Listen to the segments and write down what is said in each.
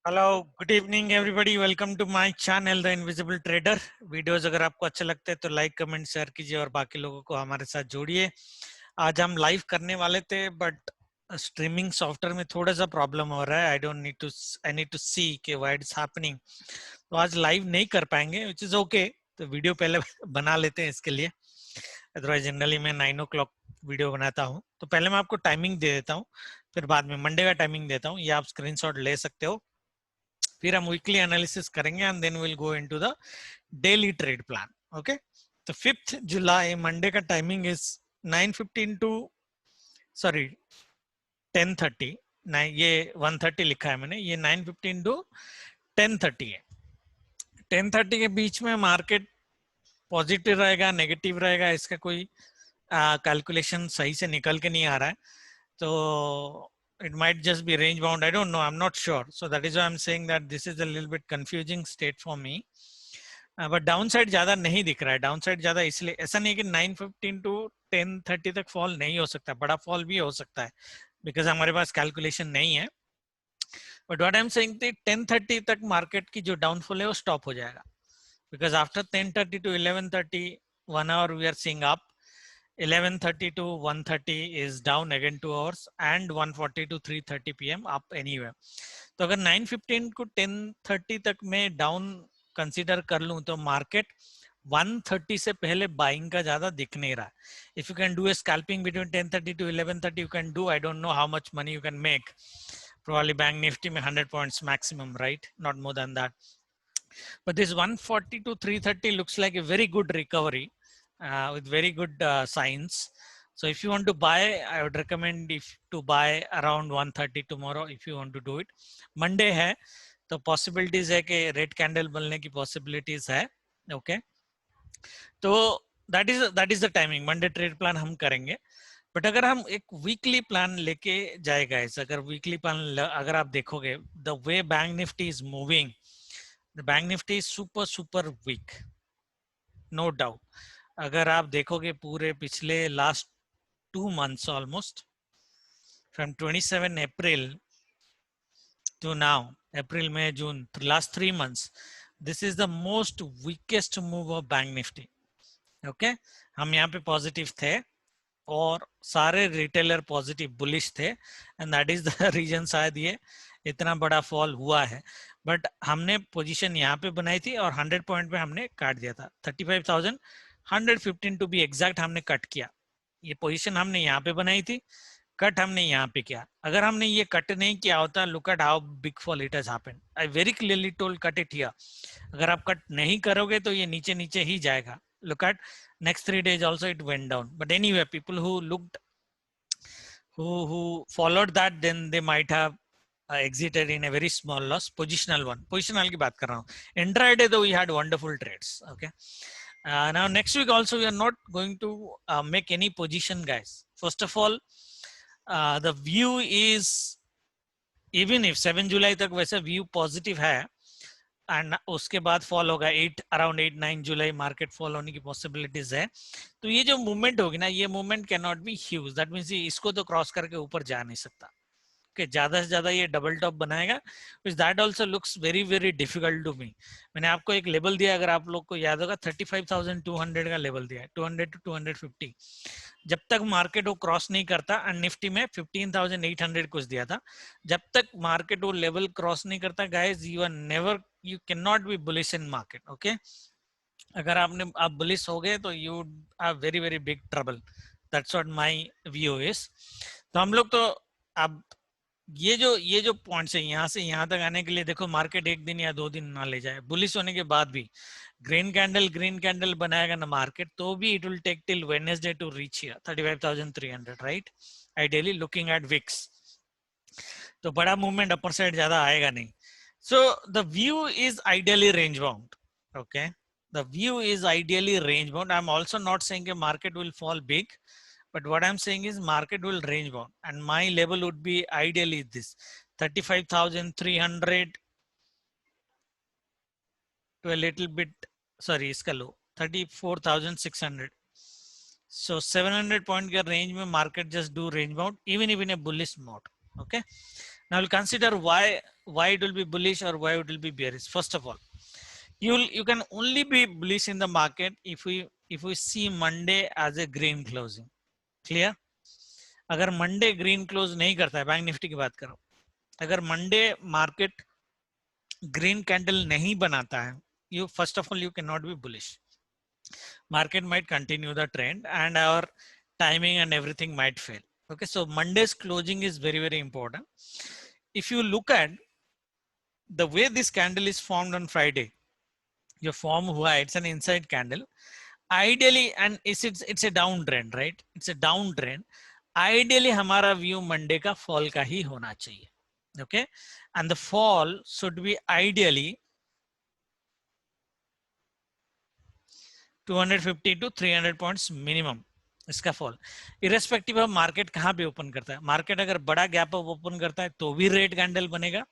Hello, good evening everybody. Welcome to my channel the invisible trader. Videos अगर आपको अच्छे लगते हैं तो लाइक कमेंट शेयर कीजिए और बाकी लोगों को हमारे साथ जोड़िए। आज हम लाइव करने वाले थे बट स्ट्रीमिंग सॉफ्टवेयर में थोड़ा सा प्रॉब्लम हो रहा है। आई नीड टू सी कि व्हाई इट्स हैपनिंग। तो आज लाइव नहीं कर पाएंगे, विच इज ओके। तो वीडियो पहले बना लेते हैं इसके लिए। अदरवाइज जनरली मैं 9 o'clock वीडियो बनाता हूँ। तो पहले मैं आपको टाइमिंग दे देता हूँ, फिर बाद में मंडे का टाइमिंग देता हूँ। ये आप स्क्रीनशॉट ले सकते हो। फिर हम वीकली एनालिसिस करेंगे and then will go into the daily trade plan. Okay, तो 5th जुलाई मंडे का टाइमिंग इज 9:15 टू सॉरी 10:30। ये 1:30 लिखा है मैंने, ये 9:15 टू 10:30 है। 10:30 के बीच में मार्केट पॉजिटिव रहेगा नेगेटिव रहेगा, इसका कोई कैलकुलेशन सही से निकल के नहीं आ रहा है। तो it might just be range bound. I don't know, I'm not sure. So that is why I'm saying that this is a little bit confusing state for me. But down side ज्यादा नहीं दिख रहा है। Down side ज्यादा इसलिए ऐसा नहीं है कि 9:15 टू 10:30 तक फॉल नहीं हो सकता, बड़ा फॉल भी हो सकता है बिकॉज हमारे पास कैलकुलेशन नहीं है। But what I am saying 10:30 तक मार्केट की जो डाउनफॉल है वो स्टॉप हो जाएगा because after 10:30 to 11:30 1 hour we are seeing up, 11:30 to 1:30 is down again 2 hours and 1:40 to 3:30 p.m. up anywhere. तो अगर 9:15 को 10:30 तक मैं डाउन कंसीडर कर लूं तो मार्केट 1:30 से पहले बाइंग का ज्यादा दिख नहीं रहा। If you can do a scalping between 10:30 to 11:30 you can do. I don't know how much money you can make, probably bank Nifty में 100 points maximum, right? Not more than that. But this 140 to 330 looks like a very good recovery with very good signs. So if you want to buy, I would recommend if to buy around 1:30 tomorrow if you want to do it. Monday है तो possibilities है कि red candle बनने की possibilities है। Okay, तो that is the timing. Monday trade plan हम करेंगे। बट अगर हम एक वीकली प्लान लेके जाएगा ऐसा, अगर वीकली प्लान अगर आप देखोगे the way bank Nifty is moving, the bank Nifty is super weak, no doubt. अगर आप देखोगे पूरे पिछले last 2 months almost from 27 April to now, April, May, June, last 3 months, this is the most weakest move of Bank Nifty. Okay, हम यहाँ पे positive थे और सारे रिटेलर पॉजिटिव बुलिश थे and that is the reason शायद ये इतना बड़ा फॉल हुआ है। बट हमने पोजीशन यहाँ पे बनाई थी और 100 पॉइंट पे हमने काट दिया था। 35,115 टू बी एग्जैक्ट हमने कट किया। ये पोजीशन हमने यहाँ पे बनाई थी, कट हमने यहाँ पे किया। अगर हमने ये कट नहीं किया होता, look at how big fall it has happened. I very clearly told cut it here. अगर आप कट नहीं करोगे तो ये नीचे नीचे ही जाएगा। Look at next 3 days also it went down. But anyway, people who looked, who followed that, then they might have exited in a very small loss. Positional one, positional की बात कर रहा हूँ। Intraday though we had wonderful trades. Okay. Now next week also we are not going to make any position, guys. First of all, the view is even if 7 जुलाई तक वैसे view positive है and उसके बाद fall होगा around 8-9 जुलाई market fall होने की possibilities है। तो ये जो मूवमेंट होगी ना, ये movement can not be huge. That means इसको तो क्रॉस करके ऊपर जा नहीं सकता। Okay, ज्यादा से ज्यादा ये डबल टॉप बनाएगा, which that also looks very very difficult to me. मैंने आपको एक लेवल दिया, अगर आप लोग को याद होगा 35,200 का लेवल दिया है, 200 to 250। जब तक मार्केट वो क्रॉस नहीं करता, एंड निफ्टी में 15,800 कुछ दिया था, जब तक मार्केट वो लेवल क्रॉस नहीं करता guys, you can not be bullish in market. Okay, अगर आप बुलिश हो गए तो you are very very big trouble. That's what my view is. तो हम लोग तो अब ये जो पॉइंट्स है यहाँ से यहाँ तक आने के लिए, देखो मार्केट एक दिन या 2 दिन ना ले जाए। बुलिश होने के बाद भी ग्रीन कैंडल बनाएगा ना मार्केट, तो भी it will take till Wednesday to reach here 35,300, right? Ideally looking at VIX, तो बड़ा मूवमेंट अपर साइड ज्यादा आएगा नहीं। So the view is ideally range bound. Okay, the view is ideally range bound. I am also not saying कि market will fall big, but what I'm saying is market will range bound and my level would be ideally this 35,300 to a little bit, sorry इसका लो 34,600. So 700 point के range में market just do range bound even if in a bullish mode. Okay, now we'll consider why why it will be bullish or why it will be bearish. First of all, you can only be bullish in the market if we see Monday as a green closing. Clear? अगर Monday green close नहीं करता है, bank Nifty की बात करो, अगर Monday market green candle नहीं बनाता है, you first of all you cannot be bullish. Market might continue the trend and our timing and everything might fail. Okay, so Monday's closing is very, very important. If you look at the way this candle is formed on Friday, your form hua, it's an inside candle. Ideally, and it's a downtrend, right? It's a downtrend. Ideally, हमारा view Monday का fall का ही होना चाहिए. Okay, and the fall should be ideally 250 to 300 points minimum इसका fall, irrespective of market कहां पे open करता है. मार्केट अगर बड़ा गैप अप ओपन करता है तो भी रेड कैंडल बनेगा.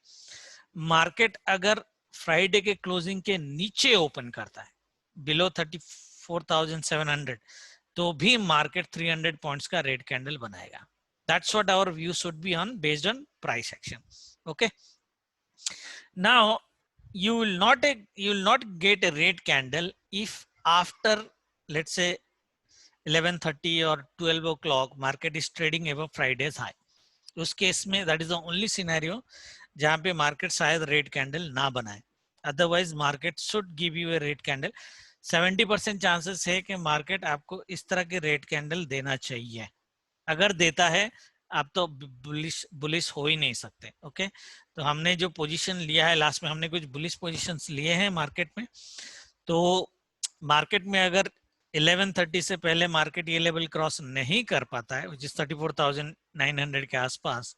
मार्केट अगर फ्राइडे के क्लोजिंग के नीचे ओपन करता है बिलो 34,700 तो भी मार्केट 300 पॉइंट्स का रेड कैंडल बनाएगा. That's what our view should be on based on price action. Okay, now you will not get a red candle if after let's say 11:30 or 12 o'clock market is trading above Friday's high. उस case में that is the only scenario जहां पे market शायद red candle ना बनाए. Otherwise market should give U A red candle. 70% chances है कि market आपको इस तरह के रेड कैंडल देना चाहिए. अगर देता है आप तो बुलिश हो ही नहीं सकते. ओके, तो हमने जो पोजीशन लिया है लास्ट में, हमने कुछ बुलिश पोजीशंस लिए हैं मार्केट में. तो मार्केट में अगर 11:30 से पहले मार्केट ये लेवल क्रॉस नहीं कर पाता है which is 34,900 के आसपास,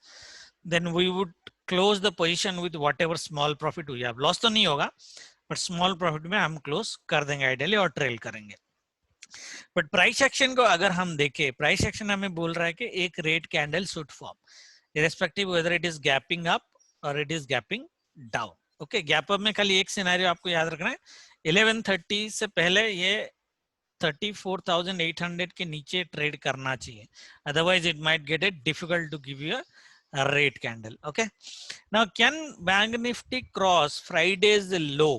then we would close the position with whatever small profit हुई. अब लॉस तो नहीं होगा बट स्मॉल प्रॉफिट में हम क्लोज कर देंगे आइडियली और ट्रेल करेंगे. बट प्राइस एक्शन को अगर हम देखें, प्राइस एक्शन हमें बोल रहा है कि एक red candle should form irrespective whether it is gapping up और it is gapping down. Okay, gap up में खाली एक सिनेरियो आपको याद रखना है, 11:30 से पहले ये 34,800 के नीचे ट्रेड करना चाहिए. Otherwise it might get it difficult to give you a red candle. Okay, now can bank nifty cross Friday's low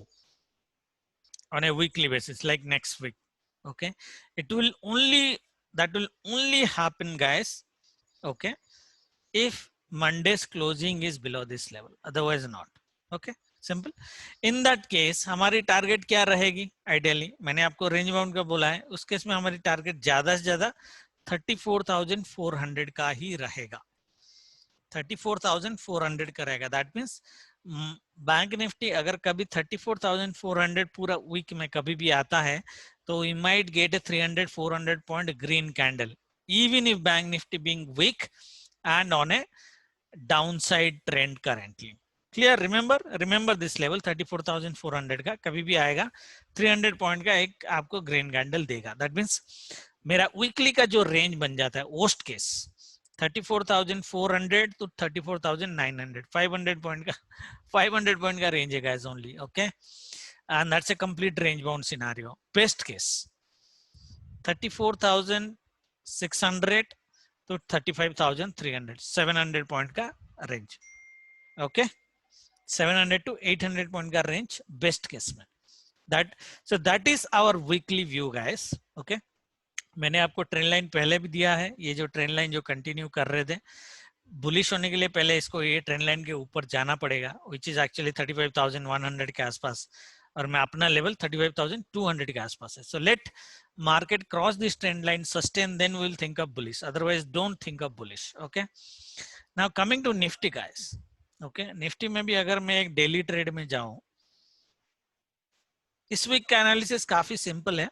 on a weekly basis like next week? Okay, it will only happen guys, okay, if Monday's closing is below this level, otherwise not. Okay, simple. In that case हमारी target क्या रहेगी ideally, मैंने आपको range bound का बोला है, उस case में हमारी टारगेट ज्यादा से ज्यादा 34,400 का ही रहेगा. 34,400 का रहेगा. दैट मीन्स बैंक निफ्टी अगर कभी 34,400 पूरा वीक में कभी भी आता है तो we might get a 300-400 point green candle even if bank nifty being weak and on a downside trend currently. Clear? Remember this level 34,400 का कभी भी आएगा 300 पॉइंट का एक आपको ग्रीन कैंडल देगा. दैट मीन्स मेरा वीकली का जो रेंज बन जाता है वर्स्ट केस 34,400 to 34,900, 500 पॉइंट का रेंज है guys only. Okay, and that's a complete range bound scenario. Best case 34,600 to 35,300, 700 point का रेंज. ओके, 700 to 800 पॉइंट का रेंज बेस्ट केस में. that is our weekly view guys. okay, मैंने आपको trend line पहले भी दिया है. ये जो ट्रेंड लाइन जो कंटिन्यू कर रहे थे, बुलिश होने के लिए पहले इसको ये ट्रेंड लाइन के ऊपर जाना पड़ेगा विच इज एक्चुअली 35,100 के आसपास, और मैं अपना लेवल 35,200 के आसपास है. So let market cross this trend line, sustain, then we will think of bullish, otherwise don't think of bullish. Okay, now coming to Nifty guys. Okay, Nifty में भी अगर मैं एक डेली ट्रेड में जाऊं, इस वीक का एनालिसिस काफी सिंपल है.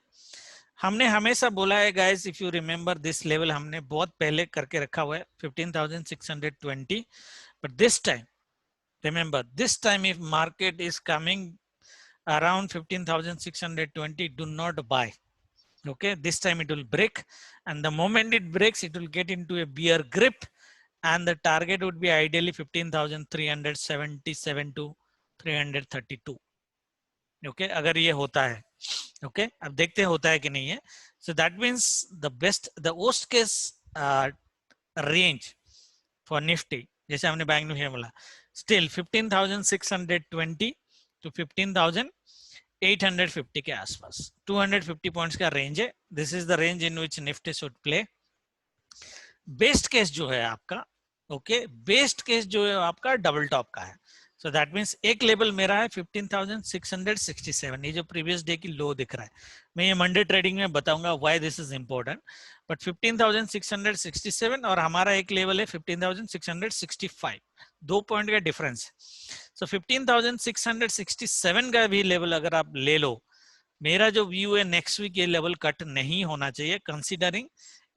हमने हमेशा बोला है guys, if you remember this level हमने बहुत पहले करके रखा हुआ है 15,620. But this time remember, this time if market is coming around 15,620, do not buy. Okay, this time it will break, and the moment it breaks it will get into a bear grip, and the target would be ideally 15,377 to 332. Okay, अगर ये होता है. Okay, अब देखते हैं होता है कि नहीं है. So that means the worst case range for Nifty, जैसे हमने बैंक निफ्टी में बोला स्टिल 15,620 to 15,850 के आसपास 250 पॉइंट्स का रेंज है. This is the range in which Nifty should play. Best case जो है आपका, ओके, बेस्ट केस जो है आपका डबल टॉप का है. सो दैट मीन्स एक लेवल मेरा है 15,667, ये जो प्रीवियस डे की लो दिख रहा है. मैं ये मंडे ट्रेडिंग में बताऊंगा why this is important. But 15,667 और हमारा एक लेवल है 15,665, 2 पॉइंट का डिफरेंस. सो 15,667 का भी लेवल अगर आप ले लो, मेरा जो व्यू है नेक्स्ट वीक ये लेवल कट नहीं होना चाहिए, considering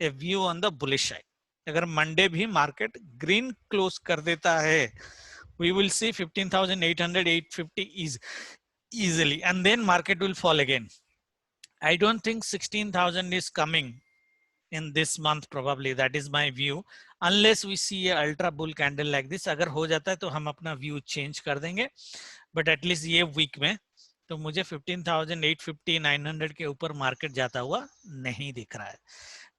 A view on the bullish side. अगर मंडे भी मार्केट ग्रीन क्लोज कर देता है, we will see 15,800 850 is easily, and then market will fall again. I don't think 16,000 is coming in this month probably. That is my view, unless we see a ultra bull candle like this. अगर हो जाता है तो हम अपना view change कर देंगे, but at least ये वीक में तो मुझे 15,850 900 के ऊपर मार्केट जाता हुआ नहीं दिख रहा है.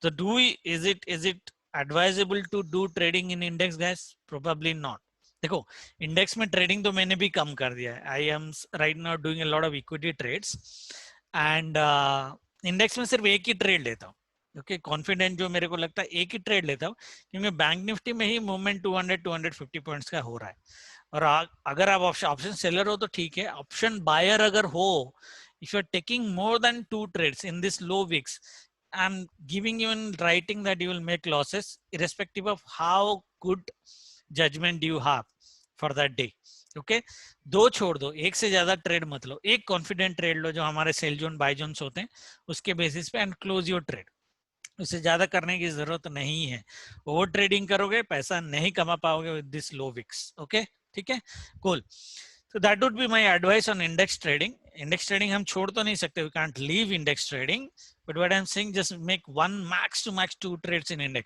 तो do is it advisable to do trading in index guys? Probably not. देखो, इंडेक्स में ट्रेडिंग तो मैंने भी कम कर दिया है. I am right now doing a lot of equity trades, and index में सिर्फ एक ही ट्रेड लेता हूँ. ओके, कॉन्फिडेंट जो मेरे को लगता है एक ही ट्रेड लेता हूँ, क्योंकि बैंक निफ्टी में ही मूवमेंट 200 250 पॉइंट्स का हो रहा है. और अगर आप ऑप्शन सेलर हो तो ठीक है. ऑप्शन बायर अगर हो, if you are taking more than 2 trades in this low weeks, I'm giving you in writing that you will make losses irrespective of how good judgment you have for that day. Okay, दो छोड़ दो, एक से ज्यादा trade मत लो. एक confident trade लो जो हमारे सेल जोन बाय जोन्स होते हैं उसके बेसिस पे, एंड क्लोज योर ट्रेड. उससे ज्यादा करने की जरूरत नहीं है. ओवर ट्रेडिंग करोगे पैसा नहीं कमा पाओगे with this low weeks. Okay, ठीक है, cool. So that would be my advice on index trading. Index trading हम छोड़ तो नहीं सकते, we can't leave index trading, but what I'm saying, just make one max to max 2 trades in index.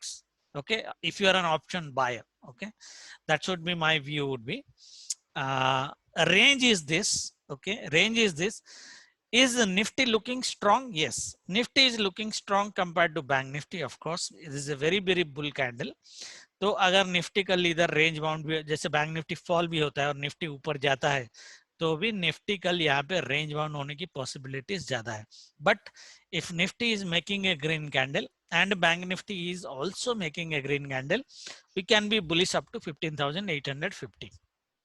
Okay, if you are an option buyer. Okay, that should be my view would be. Range is this. Okay, range is this. Is Nifty looking strong? Yes, Nifty is looking strong compared to Bank Nifty. Of course, it is a very bull candle. तो अगर Nifty का leader range bound भी, जैसे bank Nifty fall भी होता है और Nifty ऊपर जाता है, तो भी निफ्टी कल यहाँ पे रेंज बाउंड होने की पॉसिबिलिटीज ज्यादा है. But if Nifty is making a green candle and bank nifty is also making a green candle, we can be bullish up to 15,850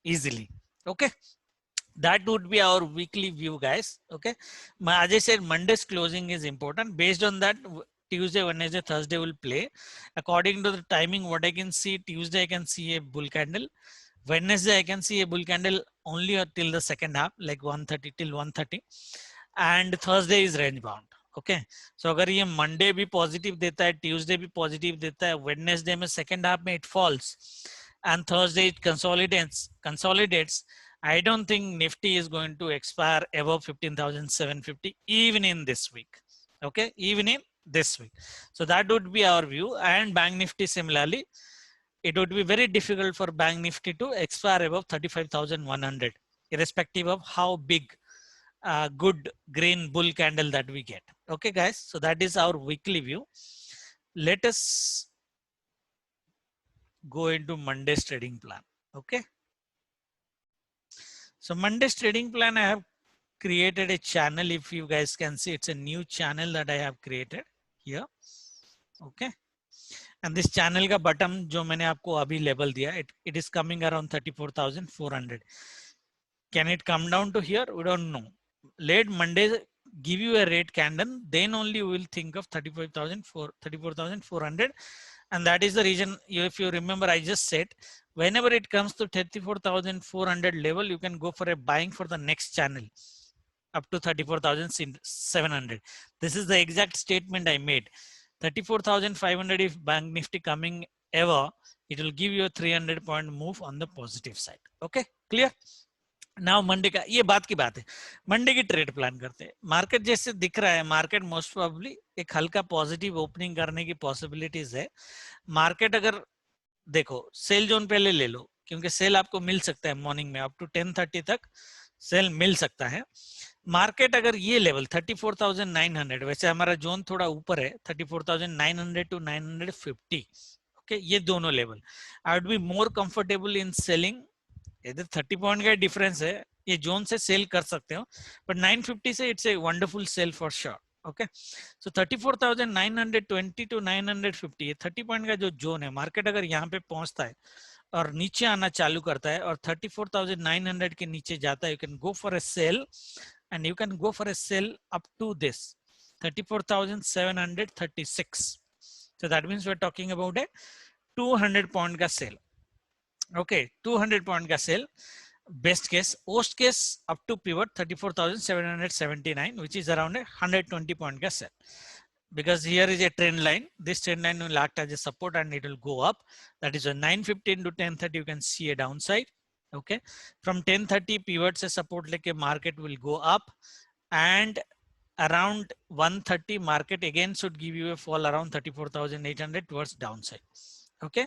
easily. Okay, that would be our weekly view, guys. Okay, as I said, Monday's closing is important. Based on that, Tuesday, Wednesday, Thursday will play according to the timing. What I can see, Tuesday I can see a bull candle, Wednesday I can see a bull candle only till the second half, like 130 till 130, and Thursday is range bound. Okay, so अगर ये Monday भी positive देता है, Tuesday भी positive देता है, Wednesday में second half में it falls, and Thursday it consolidates, I don't think Nifty is going to expire above 15,750 even in this week. Okay, even in this week. So that would be our view. And Bank Nifty similarly, it would be very difficult for Bank Nifty to expire above 35,100, irrespective of how big good green bull candle that we get. Okay, guys. So that is our weekly view. Let us go into Monday's trading plan. Okay. So Monday's trading plan, I have created a channel. If you guys can see, it's a new channel that I have created here. Okay. And this channel का bottom जो मैंने आपको अभी level दिया, it is coming around 34,400. Can it come down to here? We don't know. Let Monday give you a rate candle, then only we will think of 34,400. And that is the reason, if you remember, I just said, whenever it comes to 34,400 level, you can go for a buying for the next channel up to 34,700. This is the exact statement I made. 34,500 if Bank Nifty coming ever, it will give you a 300 point move on the positive side. Okay, clear? Now Monday का, ये बात की बात है, Monday की trade plan करते हैं. Market जैसे दिख रहा है, मार्केट मोस्ट प्रोबेबली एक हल्का पॉजिटिव ओपनिंग करने की पॉसिबिलिटीज है. मार्केट अगर देखो, सेल जोन पहले ले लो, क्योंकि सेल आपको मिल सकता है मॉर्निंग में, अप टू 10:30 तक सेल मिल सकता है. मार्केट अगर ये लेवल 34,900, वैसे हमारा जोन थोड़ा ऊपर है, 34,900 to 950. ओके, ये दोनों level I would be more comfortable in selling इधर 30 पॉइंट का डिफरेंस है, ये जोन से सेल कर सकते हो, बट 950 से it's a wonderful sell for sure. Okay, so 34,920 to 950, ये 30 पॉइंट का जो जोन है, मार्केट अगर यहाँ पे पहुंचता है और नीचे आना चालू करता है और 34,900 के नीचे जाता है, you can go for a sell and you can go for a sell up to this 34,736. So that means we're talking about a 200 point ka sell. Okay, 200 point ka sell. Best case, worst case up to pivot 34,779, which is around a 120 point ka sell. Because here is a trend line, this trend line will act as a support and it will go up. That is a 915 to 1030, you can see a downside. Okay, from 1030 pivots a support like a market will go up, and around 130 market again should give you a fall around 34,800 towards downside. Okay,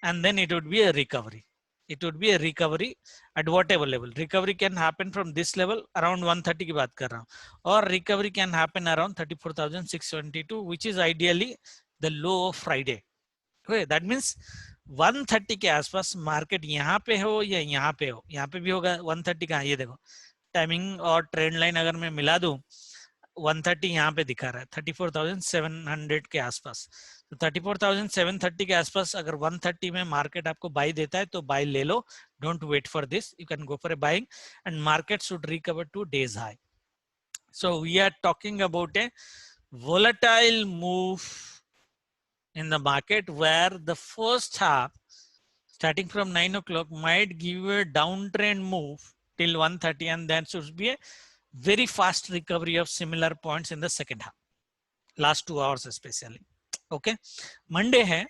and then it would be a recovery. It would be a recovery at whatever level. Recovery can happen from this level around 130 की बात कर रहा हूँ, or recovery can happen around 34,622, which is ideally the low of Friday. Okay, that means 130 के आसपास market यहाँ पे हो या यहाँ पे हो, यहाँ पे भी होगा 130 का, ये देखो टाइमिंग और ट्रेंड लाइन अगर मैं मिला दूं, 130 यहाँ पे दिखा रहा है 34,700 के आसपास, तो 34,730 के आसपास अगर 130 में मार्केट आपको बाई देता है तो बाई ले लो, don't wait for this, you can go for a buying and market should recover today's high. So we are talking about a volatile move in the market where the first half starting from 9 o'clock might give you a downtrend move till 130, and then should be a very fast recovery of similar points in the second half, last 2 hours especially. Okay, Monday है,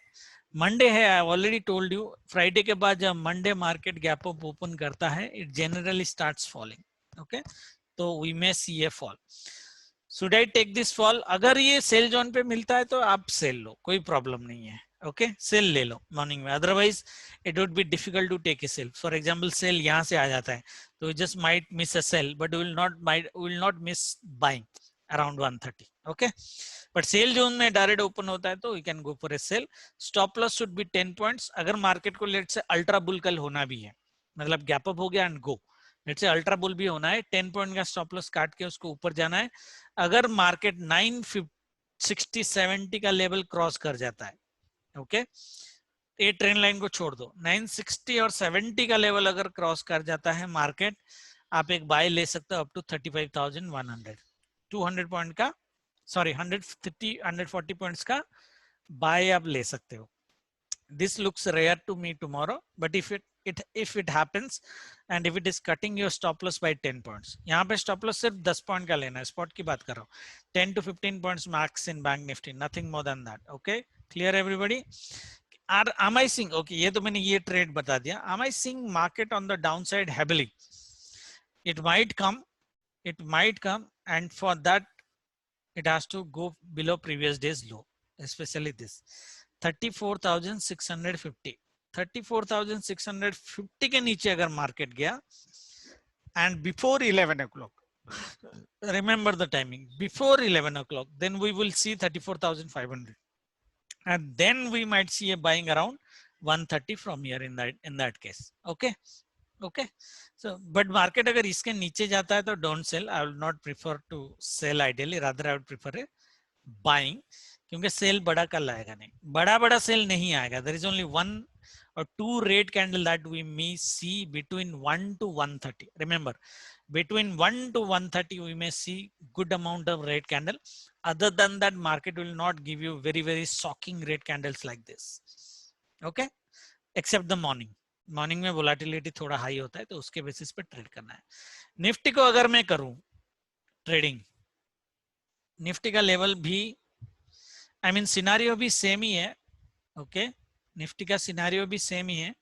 I already told you, Friday के बाद जब Monday market gap up open करता है, it generally starts falling. Okay, तो we may see a fall. Should I take this fall? अगर ये sell zone पे मिलता है तो आप सेल लो, कोई प्रॉब्लम नहीं है. ओके, सेल ले लो मॉर्निंग में, otherwise it would be difficult to take a sell. For example sell यहाँ से आ जाता है तो just might miss a sell, but will not miss buying around 130. Okay, but sell zone में डायरेक्ट ओपन होता है तो you can go for a sell. Stop loss should be 10 points. अगर मार्केट को लेट से अल्ट्रा बुल कल होना भी है, मतलब गैप अप हो गया and go, late say ultra bull भी होना है, 10 पॉइंट का स्टॉप लॉस काट के उसको ऊपर जाना है. अगर मार्केट 960-70 का लेवल क्रॉस कर जाता है, ओके, ये ट्रेंड लाइन को छोड़ दो, 960 और 70 का लेवल अगर क्रॉस कर जाता है मार्केट, आप एक बाय ले सकते हो अप टू 35,100. 200 पॉइंट का, सॉरी 140 पॉइंट्स का बाय आप ले सकते हो. This looks rare to me tomorrow, but if it happens and if it is cutting your stop loss by 10 points, यहाँ पे stop loss सिर्फ 10 पॉइंट का लेना है, स्पॉट की बात कर रहा हूँ. 10 to 15 points max in bank nifty, nothing more than that. Okay, clear everybody? Am I seeing, okay, ये तो मैंने ये ट्रेड बता दिया. Am I seeing market on the downside heavily? It might come, and for that it has to go below previous days low, especially this 34,650. 34,650 के नीचे अगर market गया and before 11 o'clock, remember the timing, before 11 o'clock, then we will see 34,500, and then we might see a buying around 130 from here in that case. Okay, so but market अगर इसके नीचे जाता है तो don't sell. I will not prefer to sell ideally, rather I would prefer a buying, क्योंकि cell बड़ा कल आएगा नहीं, बड़ा सेल नहीं आएगा. There is only 1 or 2 red candle that we may see between 1 to 130. Remember, between 1 to 130 we may see good amount of red candle. Other than that, market will not give you very shocking red candles like this. Okay, except the morning में volatility थोड़ा high होता है तो उसके basis पे trade करना है. Nifty को अगर मैं करूं ट्रेडिंग, निफ्टी का लेवल भी सिनारियो भी सेम ही है. ओके, निफ्टी का सिनारियो भी सेम ही है.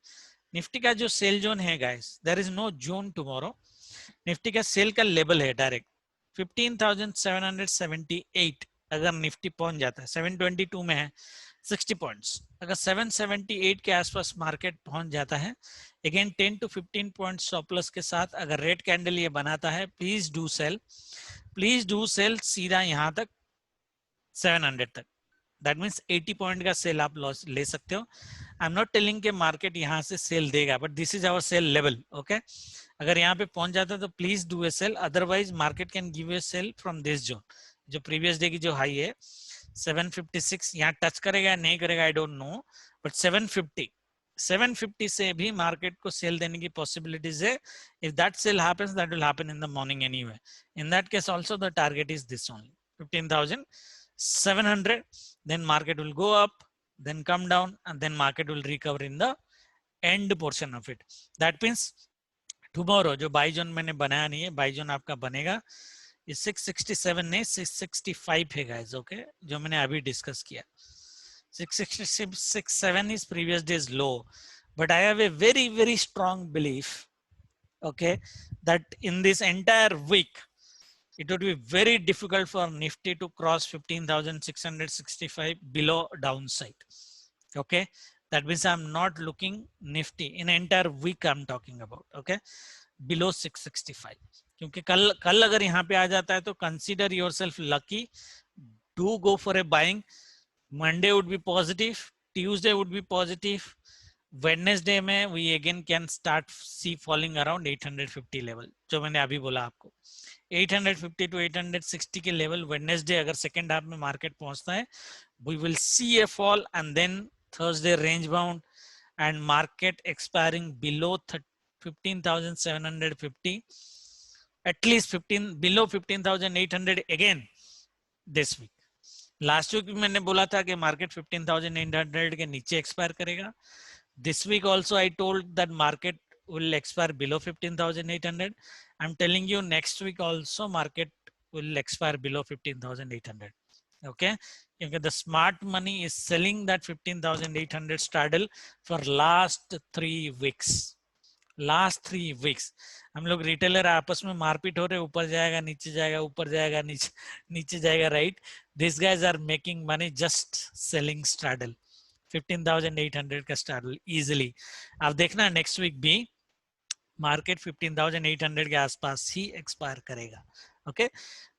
निफ्टी का जो सेल जोन है guys, there is no zone tomorrow. Nifty का सेल का लेवल है डायरेक्ट 15,778. अगर निफ्टी पहुंच जाता है, 722 में है 60 पॉइंट्स, अगर 778 के आसपास मार्केट पहुंच जाता है, again 10 to 15 points stop loss के साथ अगर रेड कैंडल ये बनाता है, प्लीज डू सेल सीधा यहां तक 700 तक. दैट मीन्स 80 पॉइंट का सेल आप लॉस ले सकते हो। आई एम नॉट टेलिंग के मार्केट यहाँ से सेल देगा, but this is our sell level. Okay, अगर यहाँ पे पहुंच जाता है तो please do a sell, otherwise market can give a sell from this zone. जो प्रीवियस डे की जो हाई है 756, यहाँ टच करेगा नहीं करेगा आई डोंट नो, बट 750 से भी मार्केट को सेल देने की पॉसिबिलिटीज है। If that sell happens, that will happen in the morning anyway. In that case also the target is this only 15,700, then market will go up, then come down, and then market will recover in the end portion of it. That means tomorrow जो by zone मैंने बनाया नहीं है, by zone आपका बनेगा ये 667 नहीं 665 है गाइस। ओके, जो मैंने अभी डिस्कस किया 667 is previous day's low, but I have a very strong belief, okay, that in this entire week it would be very difficult for Nifty to cross 15,665 below downside. Okay, that means I'm not looking Nifty in entire week I'm talking about, okay, below 665. क्योंकि कल अगर यहाँ पे आ जाता है तो consider yourself lucky, do go for a buying. Monday would be positive, Tuesday would be positive, Wednesday में we again can start see falling around 850 level, जो मैंने अभी बोला आपको 850 to 860 के लेवल Wednesday अगर सेकेंड हाफ में मार्केट पहुंचता है, we will see a fall and then Thursday range bound and market expiring below 15,750, at least 15 below 15,800 again this week. Last week मैंने बोला था कि मार्केट 15,800 के नीचे एक्सपायर करेगा। This week also I told that market will expire below 15,800. I'm telling you next week also market will expire below 15,800. Okay, because the smart money is selling that 15,800 straddle for last 3 weeks. Last 3 weeks हम लोग retailer आपस में मारपीट हो रहे, ऊपर जाएगा नीचे जाएगा, ऊपर जाएगा नीचे जाएगा, right? This guys are making money just selling straddle 15,800 का स्ट्रैडल इजिली। आप देखना नेक्स्ट वीक भी मार्केट 15,800 के आसपास ही एक्सपायर करेगा। Okay,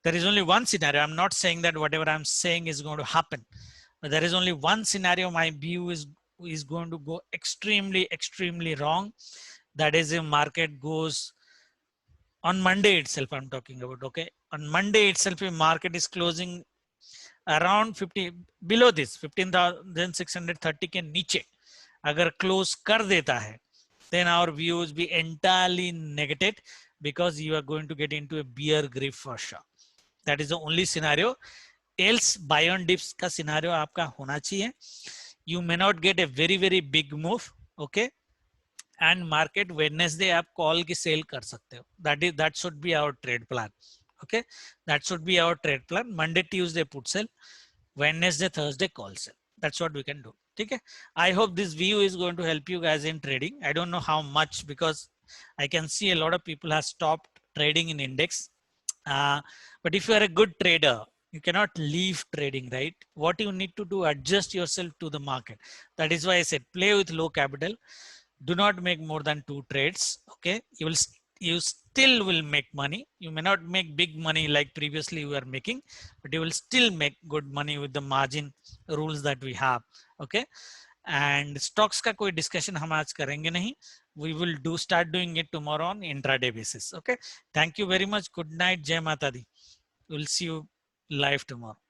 there is only one scenario. I'm not saying that whatever I'm saying is going to happen, but there is only one scenario my view is going to go extremely wrong. That is if market goes on Monday itself I'm talking about. Okay, on Monday itself if market is closing around 50 below this 15,630 के नीचे अगर close कर देता है, then our views be entirely negated because you are going to get into a bear grip for sure. That is the only scenario. Else buy on dips का scenario आपका होना चाहिए. You may not get a very big move. Okay, and market Wednesday आप call की sale कर सकते हो. That should be our trade plan. Okay, that should be our trade plan. Monday Tuesday put sell, Wednesday Thursday call sell. That's what we can do. Okay, I hope this view is going to help you guys in trading. I don't know how much because I can see a lot of people have stopped trading in index. But if you are a good trader, you cannot leave trading, right? What you need to do, adjust yourself to the market. That is why I said play with low capital. Do not make more than 2 trades. Okay, you still will make money. You may not make big money like previously you were making, but you will still make good money with the margin rules that we have. Okay, and stocks का कोई discussion हम आज करेंगे नहीं. We will start doing it tomorrow on intraday basis. Okay, thank you very much. Good night. Jai Mata Di. We'll see you live tomorrow.